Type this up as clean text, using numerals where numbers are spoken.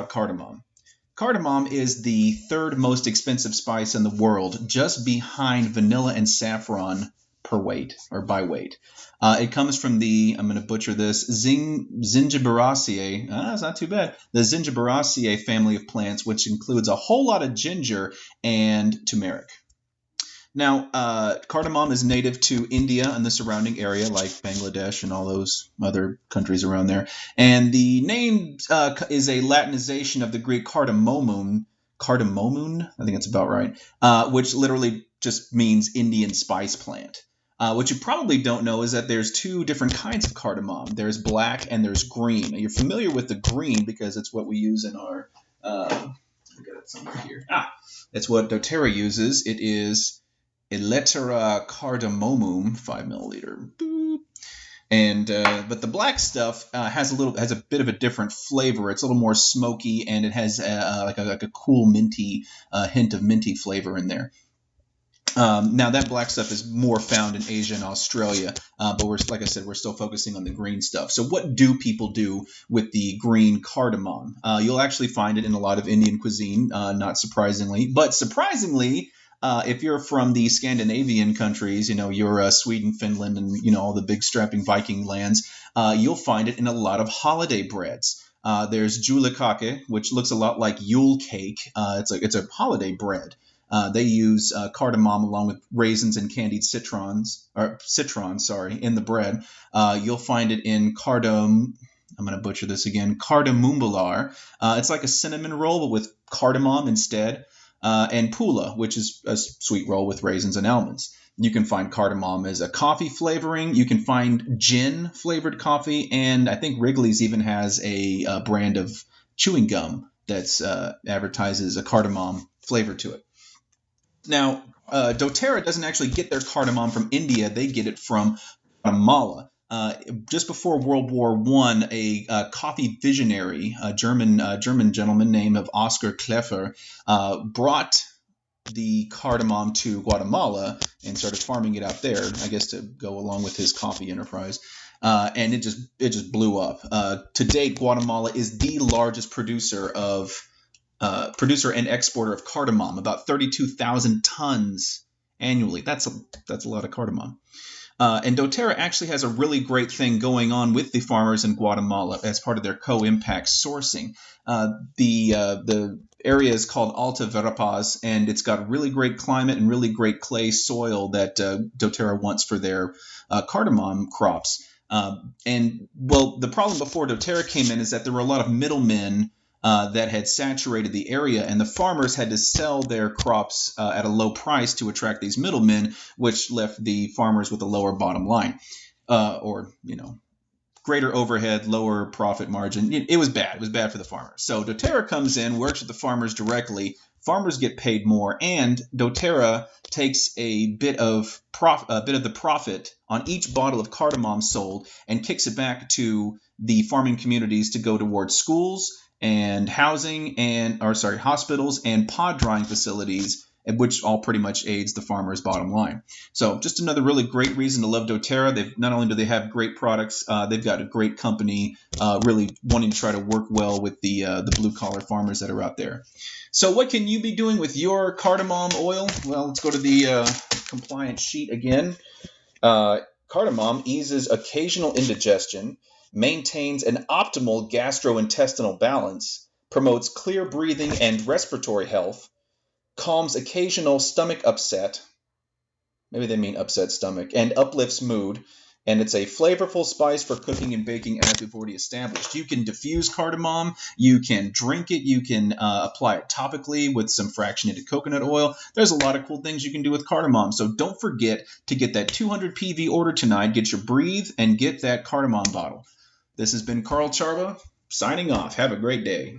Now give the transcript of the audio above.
cardamom. Cardamom is the third most expensive spice in the world, just behind vanilla and saffron per weight or by weight. It comes from I'm going to butcher this, Zingiberaceae. It's not too bad. The Zingiberaceae family of plants, which includes a whole lot of ginger and turmeric. Now, cardamom is native to India and the surrounding area, like Bangladesh and all those other countries around there. And the name is a Latinization of the Greek cardamomum, I think that's about right, which literally just means Indian spice plant. What you probably don't know is that there's two different kinds of cardamom. There's black and there's green. Now, you're familiar with the green because it's what we use in our, I've got it somewhere here. It's what doTERRA uses. It is Elateria cardamomum, 5 milliliter. Boop. And but the black stuff has a bit of a different flavor. It's a little more smoky, and it has like a cool minty hint of minty flavor in there. Now that black stuff is more found in Asia and Australia, but like I said, we're still focusing on the green stuff. So what do people do with the green cardamom? You'll actually find it in a lot of Indian cuisine, not surprisingly, but surprisingly. If you're from the Scandinavian countries, you're Sweden, Finland, and all the big strapping Viking lands, you'll find it in a lot of holiday breads. There's julekake, which looks a lot like Yule cake. It's a holiday bread. They use cardamom along with raisins and candied citrons in the bread. You'll find it in I'm going to butcher this again, cardamumbular. It's like a cinnamon roll, but with cardamom instead. And pula, which is a sweet roll with raisins and almonds. You can find cardamom as a coffee flavoring. You can find gin flavored coffee, and I think Wrigley's even has a brand of chewing gum that's advertises a cardamom flavor to it. Now, doTERRA doesn't actually get their cardamom from India. They get it from Guatemala. Just before World War I, a coffee visionary, a German gentleman named Oscar Kleffer, brought the cardamom to Guatemala and started farming it out there, I guess to go along with his coffee enterprise. And it just blew up. To date, Guatemala is the largest producer and exporter of cardamom, about 32,000 tons annually. That's a lot of cardamom. And doTERRA actually has a really great thing going on with the farmers in Guatemala as part of their co-impact sourcing. The area is called Alta Verapaz, and it's got really great climate and really great clay soil that doTERRA wants for their cardamom crops. The problem before doTERRA came in is that there were a lot of middlemen that had saturated the area, and the farmers had to sell their crops at a low price to attract these middlemen, which left the farmers with a lower bottom line, greater overhead, lower profit margin. It was bad. It was bad for the farmers. So doTERRA comes in, works with the farmers directly. Farmers get paid more, and doTERRA takes a bit of the profit on each bottle of cardamom sold and kicks it back to the farming communities to go towards schools and hospitals and pod drying facilities, which all pretty much aids the farmer's bottom line. So just another really great reason to love doTERRA. Not only do they have great products, they've got a great company really wanting to try to work well with the blue-collar farmers that are out there. So what can you be doing with your cardamom oil? Well, let's go to the compliance sheet again. Cardamom eases occasional indigestion, maintains an optimal gastrointestinal balance, promotes clear breathing and respiratory health, calms occasional stomach upset, maybe they mean upset stomach, and uplifts mood. And it's a flavorful spice for cooking and baking, as we've already established. You can diffuse cardamom, you can drink it, you can apply it topically with some fractionated coconut oil. There's a lot of cool things you can do with cardamom. So don't forget to get that 200 PV order tonight. Get your Breathe and get that cardamom bottle. This has been Carl Charba signing off. Have a great day.